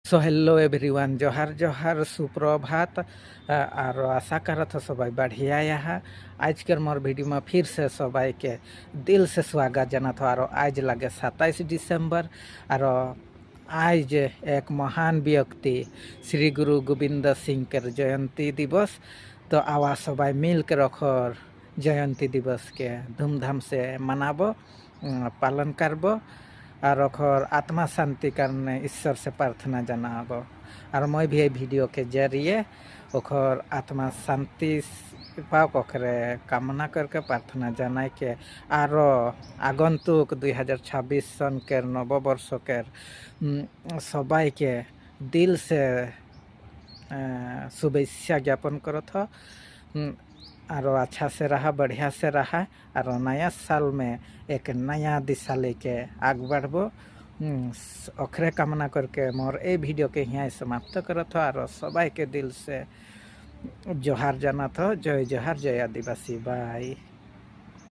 So hello everyone, Johar Johar, সুপ্রভাত। আর आशा करत हो सबाई बढ़िया यहाँ। आजकल मोर वीडियो में फिर से सबाई के दिल से स्वागत जानत हो। और आज लगे 27 डिसेम्बर और आज एक महान व्यक्ति श्री गुरु गोविंद सिंह के जयंती दिवस। तो आवा सबाई मिल के रखोर जयंती दिवस के धूमधाम से मनाबो, पालन करबो और ओखर आत्मा शांति करने ईश्वर से प्रार्थना जनाबो। और मैं भी ये वीडियो के जरिए ओखर आत्मा शांति पाओ ओखरे कामना करके प्रार्थना जनाई के आरो आगंतुक 2026 सन के नववर्ष के सबाई के दिल से शुभेच्छा ज्ञापन करो था। और अच्छा से रहा, बढ़िया से रहा और नया साल में एक नया दिशा लेके आग बढ़बो। ओखरे कामना करके मोर ए वीडियो के यहाँ समाप्त करो था। और सबाई के दिल से जोहार जाना था। जय जोहार, जय आदिवासी। बाय।